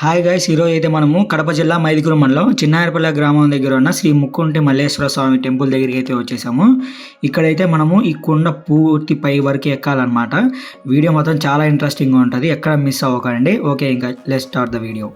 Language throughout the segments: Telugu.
హాయ్ గైస్, ఈరోజు అయితే మనము కడప జిల్లా మైదుకూరు మండలం చిన్నాయరపల్లె గ్రామం దగ్గర ఉన్న శ్రీ ముక్కుంటి మల్లేశ్వర స్వామి టెంపుల్ దగ్గరికి అయితే వచ్చేసాము. ఇక్కడైతే మనము ఈ కొండ పూర్తి పై వరకు ఎక్కాలన్నమాట. వీడియో మాత్రం చాలా ఇంట్రెస్టింగ్గా ఉంటుంది, ఎక్కడ మిస్ అవ్వకండి. ఓకే, ఇంకా లెట్స్ స్టార్ట్ ద వీడియో.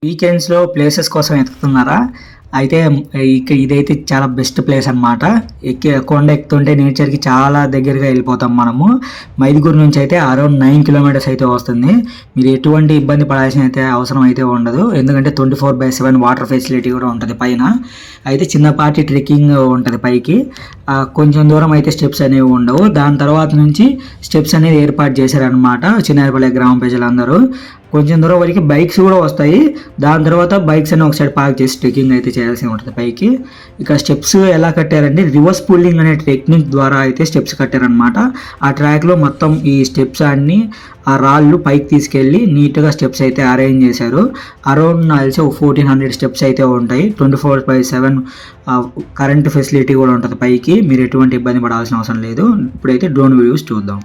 వీకెండ్స్లో ప్లేసెస్ కోసం వెతుకుతున్నారా? అయితే ఇదైతే చాలా బెస్ట్ ప్లేస్ అనమాట. కొండ ఎక్కుతుంటే నేచర్కి చాలా దగ్గరగా వెళ్ళిపోతాం మనము. మైదుకూరు నుంచి అయితే అరౌండ్ 9 కిలోమీటర్స్ అయితే వస్తుంది. మీరు ఎటువంటి ఇబ్బంది పడాల్సిన అయితే అవసరం అయితే ఉండదు, ఎందుకంటే 24/7 వాటర్ ఫెసిలిటీ కూడా ఉంటుంది పైన. అయితే చిన్నపాటి ట్రెక్కింగ్ ఉంటుంది పైకి. కొంచెం దూరం అయితే స్టెప్స్ అనేవి ఉండవు. దాని తర్వాత నుంచి స్టెప్స్ అనేది ఏర్పాటు చేశారనమాట చిన్నాయరపల్లె గ్రామ ప్రజలందరూ. కొంచెం దూరం వరకు బైక్స్ కూడా వస్తాయి. దాని తర్వాత బైక్స్ అన్ని ఒకసారి పార్క్ చేసి ట్రెక్కింగ్ అయితే చేయాల్సి ఉంటుంది పైకి. ఇక స్టెప్స్ ఎలా కట్టారంటే రివర్స్ పుల్లింగ్ అనే టెక్నిక్ ద్వారా అయితే స్టెప్స్ కట్టారనమాట. ఆ ట్రాక్లో మొత్తం ఈ స్టెప్స్ అన్ని ఆ రాళ్ళు పైకి తీసుకెళ్ళి నీట్గా స్టెప్స్ అయితే అరేంజ్ చేశారు. అరౌండ్ నాకు తెలిసి 1400 స్టెప్స్ అయితే ఉంటాయి. 24/7 కరెంట్ ఫెసిలిటీ కూడా ఉంటుంది పైకి. మీరు ఎటువంటి ఇబ్బంది పడాల్సిన అవసరం లేదు. ఇప్పుడైతే డ్రోన్ వీడియోస్ చూద్దాం.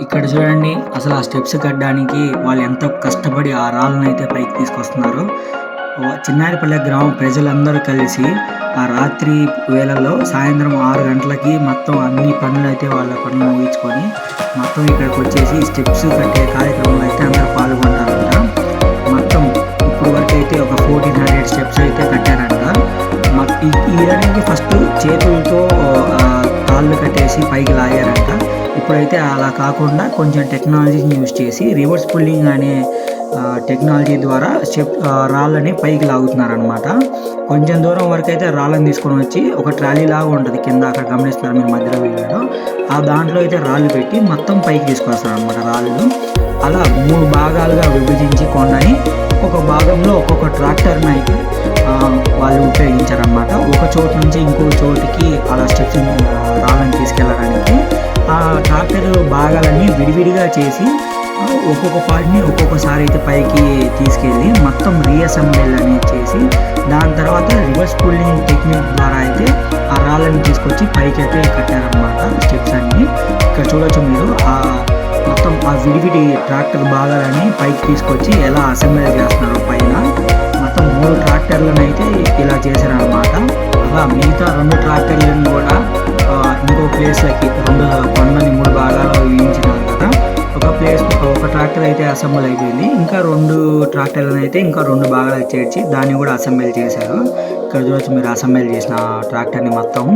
ఇక్కడ చూడండి, అసలు ఆ స్టెప్స్ కట్టడానికి వాళ్ళు ఎంత కష్టపడి ఆ రాళ్ళను అయితే పైకి తీసుకొస్తున్నారు. చిన్నాయరపల్లె గ్రామ ప్రజలందరూ కలిసి ఆ రాత్రి వేళల్లో సాయంత్రం 6 గంటలకి మొత్తం అన్ని పనులు అయితే వాళ్ళ పనులు ముగించుకొని మొత్తం ఇక్కడికి వచ్చేసి స్టెప్స్ కట్టే కార్యక్రమంలో అయితే అందరూ పాల్గొంటారంట. మొత్తం ఇప్పుడు వరకు అయితే ఒక 1400 స్టెప్స్ అయితే కట్టారంట. ఈ ఫస్ట్ చేతులతో తాళ్ళు కట్టేసి పైకి లాగారంట. ఇప్పుడైతే అలా కాకుండా కొంచెం టెక్నాలజీని యూజ్ చేసి రివర్స్ పుల్లింగ్ అనే టెక్నాలజీ ద్వారా రాళ్ళని పైకి లాగుతున్నారనమాట. కొంచెం దూరం వరకు అయితే రాళ్ళని తీసుకొని వచ్చి ఒక ట్రాలీ లాగా ఉంటుంది కింద, అక్కడ గమనిస్తున్నారు మీరు మధ్యలో వీడియోలో. ఆ దాంట్లో అయితే రాళ్ళు పెట్టి మొత్తం పైకి తీసుకొస్తారు అనమాట రాళ్ళు. అలా 3 భాగాలుగా విభజించి కొండని ఒక భాగంలో ఒక్కొక్క ట్రాక్టర్ని అయితే వాళ్ళు ఉపయోగించారనమాట. ఒక చోటు నుంచి ఇంకో చోటికి అలా స్టెప్స్ రాళ్ళని తీసుకెళ్ళడానికి ఆ ట్రాక్టర్ భాగాలన్నీ విడివిడిగా చేసి ఒక్కొక్క పార్ట్ని ఒక్కొక్కసారి అయితే పైకి తీసుకెళ్ళి మొత్తం రీఅసెంబ్లీ అనేది చేసి దాని తర్వాత రివర్స్ పుల్లింగ్ టెక్నిక్ ద్వారా అయితే ఆ రాళ్ళని తీసుకొచ్చి పైకి అయితే కట్టారనమాట స్టెప్స్ అన్ని. ఇక్కడ చూడొచ్చు మీరు మొత్తం ఆ విడివిడి ట్రాక్టర్ భాగాలని పైకి తీసుకొచ్చి ఎలా అసెంబ్లీ చేస్తున్నారు పైన. మొత్తం 3 ట్రాక్టర్లను అయితే ఇలా చేశారనమాట. అలా మిగతా 2 ట్రాక్టర్లను కూడా ఇంకో ప్లేస్లకి 2 కొండని 3 భాగాలు వేయించినారు కదా. ఒక ట్రాక్టర్ అయితే అసెంబుల్ అయిపోయింది. ఇంకా 2 ట్రాక్టర్లను అయితే ఇంకా 2 భాగాలు చేర్చి దాన్ని కూడా అసెంబుల్ చేశారు. ఇక్కడ చూడొచ్చు మీరు అసెంబుల్ చేసిన ట్రాక్టర్ని మొత్తం.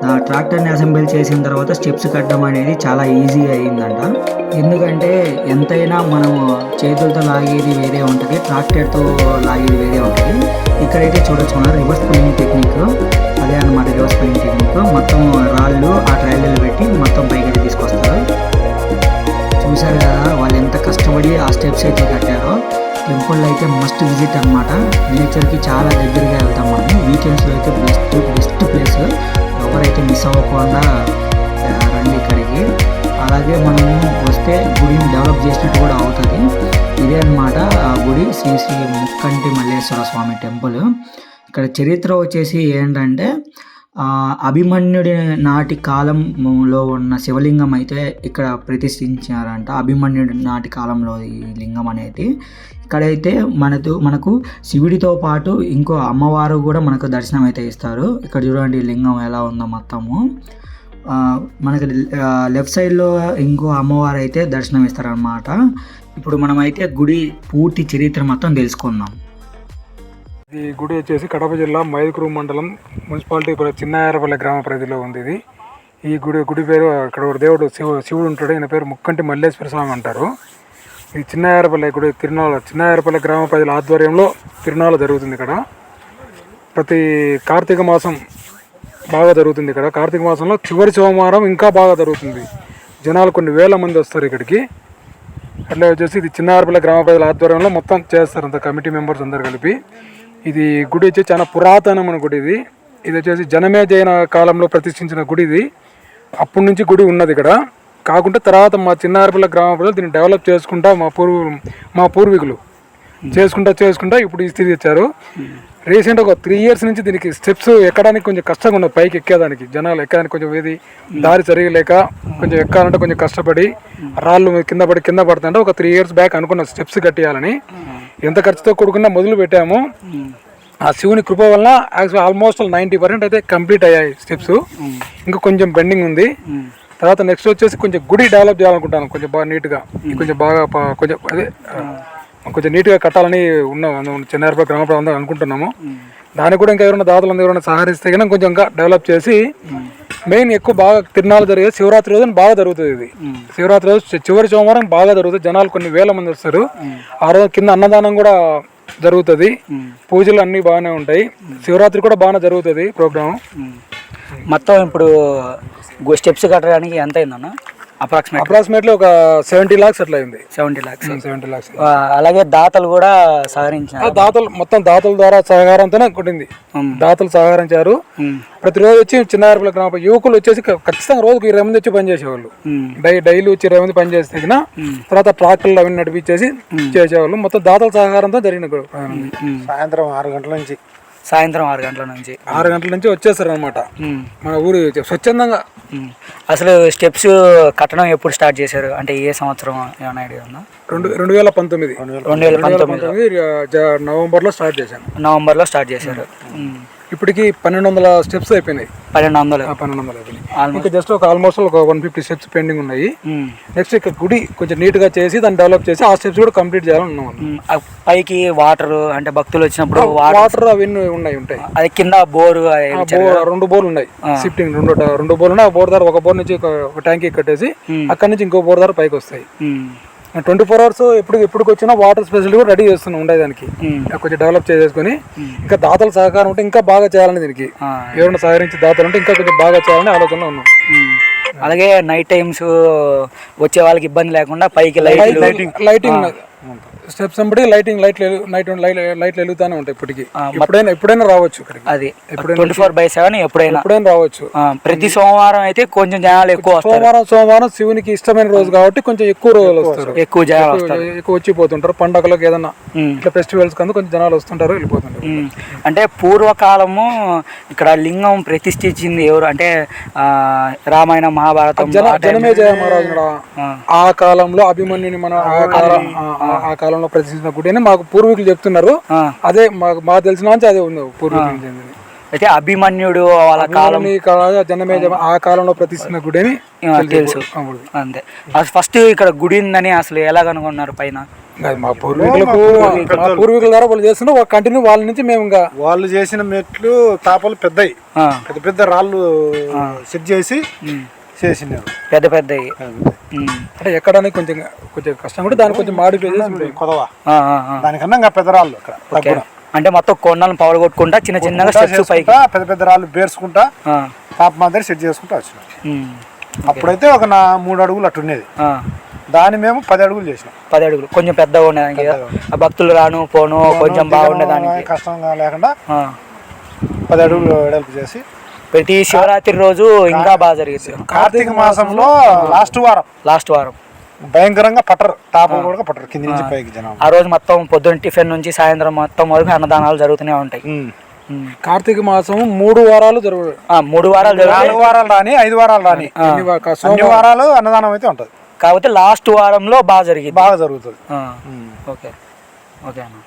ఆ ట్రాక్టర్ని అసెంబుల్ చేసిన తర్వాత స్టెప్స్ కట్టడం అనేది చాలా ఈజీ అయ్యిందంట. ఎందుకంటే ఎంతైనా మనం చేతులతో లాగేది వేరే ఉంటుంది, ట్రాక్టర్తో లాగేది వేరే ఉంటుంది. ఇక్కడైతే చూడొచ్చు మనం రివర్స్ పుల్లింగ్ టెక్నిక్, అదే అనమాట రివర్స్ పుల్లింగ్ టెక్నిక్. మొత్తం రాళ్ళు ఆ ట్రైలర్లు పెట్టి మొత్తం పైకి అయితే తీసుకొస్తారు. చూసారు కదా వాళ్ళు ఎంత కష్టపడి ఆ స్టెప్స్ అయితే కట్టారో. టెంపుల్ అయితే మస్ట్ విజిట్ అనమాట. నేచర్కి చాలా దగ్గరగా వెళ్తాం మనం. వీకెండ్స్లో అయితే బెస్ట్ ప్లేస్. ఎవరైతే మిస్ అవ్వకుండా రండి ఇక్కడికి. అలాగే మనము వస్తే గుడిని డెవలప్ చేసినట్టు కూడా అవుతుంది. ఇదే అనమాట ఆ గుడి, శ్రీ శ్రీ ముక్కంటి మల్లేశ్వర స్వామి టెంపుల్. ఇక్కడ చరిత్ర వచ్చేసి ఏంటంటే అభిమన్యుడి నాటి కాలంలో ఉన్న శివలింగం అయితే ఇక్కడ ప్రతిష్ఠించారంట. అభిమన్యుడి నాటి కాలంలో ఈ లింగం అనేది. ఇక్కడైతే మనకు శివుడితో పాటు ఇంకో అమ్మవారు కూడా మనకు దర్శనం అయితే ఇస్తారు. ఇక్కడ చూడండి లింగం ఎలా ఉందో మొత్తము. మనకి లెఫ్ట్ సైడ్లో ఇంకో అమ్మవారు అయితే దర్శనం ఇస్తారనమాట. ఇప్పుడు మనమైతే గుడి పూర్తి చరిత్ర మొత్తం తెలుసుకుందాం. ఈ గుడి వచ్చేసి కడప జిల్లా మైదుకూరు మండలం మున్సిపాలిటీ చిన్నాయరపల్లి గ్రామ పరిధిలో ఉంది ఇది. ఈ గుడి పేరు ఇక్కడ ఒక దేవుడు శివుడు ఉంటాడు. ఈయన పేరు ముక్కంటి మల్లేశ్వర స్వామి అంటారు. ఈ చిన్నాయరపల్లి గుడి చిన్నాయరపల్లి గ్రామ ప్రజల ఆధ్వర్యంలో తిరునాళ జరుగుతుంది ఇక్కడ. ప్రతి కార్తీక మాసం బాగా జరుగుతుంది ఇక్కడ. కార్తీక మాసంలో చివరి సోమవారం ఇంకా బాగా జరుగుతుంది. జనాలు కొన్ని వేల మంది వస్తారు ఇక్కడికి. అట్లా వచ్చేసి ఇది చిన్నాయరపల్లి గ్రామ ప్రజల ఆధ్వర్యంలో మొత్తం చేస్తారు, అంత కమిటీ మెంబర్స్ అందరు కలిపి. ఇది గుడి వచ్చి చాలా పురాతనమైన గుడి. ఇది వచ్చేసి జనమేజయన కాలంలో ప్రతిష్ఠించిన గుడి ఇది. అప్పటి నుంచి గుడి ఉన్నది ఇక్కడ. కాకుండా తర్వాత మా చిన్నారపల్లి గ్రామ ప్రజలు దీన్ని డెవలప్ చేసుకుంటా మా పూర్వీకులు చేసుకుంటా ఇప్పుడు ఈ స్థితి తెచ్చారు. రీసెంట్గా ఒక 3 years నుంచి దీనికి స్టెప్స్ ఎక్కడానికి కొంచెం కష్టంగా ఉన్నది. పైకి ఎక్కేదానికి జనాలు ఎక్కడానికి కొంచెం దారి సరిగలేక కొంచెం ఎక్కాలంటే కొంచెం కష్టపడి రాళ్ళు కింద పడుతుంటే ఒక 3 years బ్యాక్ అనుకున్న స్టెప్స్ కట్టేయాలని. ఎంత ఖర్చుతో కూడుకున్నా మొదలు పెట్టాము. ఆ శివుని కృప వల్ల ఆల్మోస్ట్ 90% అయితే కంప్లీట్ అయ్యాయి స్టెప్స్. ఇంకా కొంచెం పెండింగ్ ఉంది. తర్వాత నెక్స్ట్ వచ్చేసి కొంచెం గుడి డెవలప్ చేయాలనుకుంటాను. కొంచెం బాగా నీట్గా కొంచెం నీట్గా కట్టాలని చిన్నారపల్లి గ్రామ ప్రజలు అనుకుంటున్నాము. దానికి కూడా ఇంకా ఎవరైనా దాతలు ఎవరైనా సహకరిస్తే కనుక కొంచెం ఇంకా డెవలప్ చేసి మెయిన్ ఎక్కువ బాగా తిరునాళ్ళు జరిగేది శివరాత్రి రోజున బాగా జరుగుతుంది. ఇది శివరాత్రి రోజు చివరి సోమవారం బాగా జరుగుతుంది. జనాలు కొన్ని వేల మంది వస్తారు. ఆ రోజు కింద అన్నదానం కూడా జరుగుతుంది. పూజలు అన్నీ బాగానే ఉంటాయి. శివరాత్రి కూడా బాగానే జరుగుతుంది ప్రోగ్రామ్. మొత్తం ఇప్పుడు స్టెప్స్ కట్టడానికి ఎంత అయిందన్న? అప్రాక్సిమేట్లీ ఒక 70 lakhs అట్లా అయింది. 70 lakhs. అలాగే దాతలు కూడా సహకరించారు. దాతల ద్వారా సహకారంతోనే కొట్టింది. దాతలు సహకరించారు. ప్రతిరోజు వచ్చి చిన్నారపల్లి గ్రామ యువకులు వచ్చేసి ఖచ్చితంగా రోజుకు 20 మంది వచ్చి పనిచేసేవాళ్ళు. డైలీ వచ్చి 20 మంది పనిచేస్తే తర్వాత ట్రాక్టర్లు అవన్నీ నడిపించేసి చేసేవాళ్ళు. మొత్తం దాతల సహకారంతో జరిగిన సాయంత్రం 6 గంటల నుంచి 6 గంటల నుంచి వచ్చేస్తారు అనమాట మన ఊరు స్వచ్ఛందంగా. అసలు స్టెప్స్ కట్టడం ఎప్పుడు స్టార్ట్ చేశారు అంటే ఏ సంవత్సరం ఏమైనా ఐడియా ఉందా? 2019 నవంబర్లో స్టార్ట్ చేశారు. ఇప్పటికి 1200 స్టెప్స్ అయిపోయినాయి. 1200 అయిపోయినాయి. ఇంకా జస్ట్ ఒక ఆల్మోస్ట్ ఒక 150 స్టెప్స్ పెండింగ్ ఉన్నాయి. నెక్స్ట్ ఇక్కడ గుడి కొంచెం నీట్ గా చేసి దాన్ని డెవలప్ చేసి ఆ స్టెప్స్ కూడా కంప్లీట్ చేయాలనుకున్నాం. పైకి వాటర్ అంటే భక్తులు వచ్చినప్పుడు వాటర్ అవన్నీ ఉంటాయి. అది కింద బోర్ 2 బోర్లు ఉన్నాయి. షిఫ్టింగ్ 2 బోర్లు ఉన్నాయి. ఆ బోర్ ద్వారా ఒక బోర్ నుంచి ఒక ట్యాంకీ కట్టేసి అక్కడి నుంచి ఇంకో బోర్ ద్వారా పైకి వస్తాయి. 24 hours ఎప్పటికి వచ్చినా వాటర్ ఫెసిలిటీ కూడా రెడీ చేస్తున్నాం ఉండేదానికి. కొంచెం డెవలప్ చేసేసుకుని ఇంకా దాతల సహకారం ఉంటే ఇంకా బాగా చేయాలని, దీనికి ఎవరైనా సహకరించి దాతలు ఉంటే ఇంకా కొంచెం బాగా చేయాలని ఆలోచనలో ఉన్నాం. అలాగే నైట్ టైమ్స్ వచ్చే వాళ్ళకి ఇబ్బంది లేకుండా పైకి లైటింగ్ స్టెప్స్ అంబడి లైటింగ్ లైట్లు వెలుగుతానే ఉంటాయి ఇప్పటికి. ఎప్పుడైనా రావచ్చు ఇక్కడికి. అది 24/7 ఎప్పుడైనా రావచ్చు. ప్రతి సోమవారం అయితే కొంచెం జనాలు ఎక్కువ వస్తారు. సోమవారం శివునికి ఇష్టమైన రోజు కాబట్టి కొంచెం ఎక్కువ రోజులు వస్తారు, ఎక్కువ జనాలు వస్తారు, ఎక్కువ వచ్చిపోతుంటారు. పండగలకు ఏదన్నా ఇట్లా ఫెస్టివల్స్ కందు కొంచెం జనాలు వస్తుంటారు, వెళ్ళిపోతుంటారు. అంటే పూర్వకాలము ఇక్కడ లింగం ప్రతిష్ఠించింది ఎవరు అంటే రామాయణ మహాభారతం జనమేజయ మహారాజు ఆ కాలంలో అభిమన్యుని మన ఆ కాలంలో ప్రతిష్ఠించిన గుడి అని మాకు పూర్వీకులు చెప్తున్నారు. అదే మాకు తెలిసిన నుంచి అదే ఉంది పూర్వీకులు చెందింది. అయితే అభిమన్యుడు వాళ్ళ కాలం జనమేజ ఆ కాలంలో ప్రతిష్ఠించిన గుడి అని తెలుసు. అంతే. ఫస్ట్ ఇక్కడ గుడి ఉందని అసలు ఎలా కనుగొన్నారు? పైన మా పూర్వీకుల ద్వారా వాళ్ళు చేస్తున్నారు, కంటిన్యూ వాళ్ళ నుంచి మేము ఇంకా వాళ్ళు చేసిన మెట్లు తాపలు పెద్దవి, పెద్ద పెద్ద రాళ్ళు సెట్ చేసి చేసినారు, పెద్ద పెద్దవి. అంటే ఎక్కడానికి కొంచెం కష్టం కూడా దానికి కొంచెం మాడిఫై చేసి కొదవా దానికన్నా ఇంకా పెద్ద రాళ్ళు అక్కడ. అంటే మొత్తం కొండలను పవలగొట్టుకుంటా చిన్న చిన్నగా స్టెప్స్ పైకి పెద్ద పెద్ద రాళ్ళు బేర్చుకుంటా తాప మాదిరి సెట్ చేసుకుంటా వచ్చినాం. అప్పుడైతే ఒక 3 అడుగులు అట్టున్నది, దాన్ని మేము 10 అడుగులు చేసినాం. 10 అడుగులు కొంచెం పెద్దగా ఉండేదానికి, భక్తులు రాను పోను కొంచెం బాగుండేదానికి, కష్టంగా లేకుండా 10 అడుగులు వెడల్పు చేసి ప్రతి శివరాత్రి రోజు ఇంకా బాగా జరిగింది. కార్తీక మాసంలో లాస్ట్ వారం భయంకరంగా పట్టరు, తాపలు కూడా పట్టరు కింది నుంచి పైకి జనం. ఆ రోజు మొత్తం పొద్దున్న టిఫిన్ నుంచి సాయంత్రం మొత్తం వరకు అన్నదానాలు జరుగుతూనే ఉంటాయి. కార్తీక మాసం 3 వారాలు జరుగుతుంది. 3 వారాలు 4 వారాలు రాని 5 వారాలు రాని అన్ని వారాలు అన్నదానం అయితే ఉంటది. కాకపోతే లాస్ట్ వారంలో బాగా జరుగుతుంది. ఓకే ఓకే అన్న.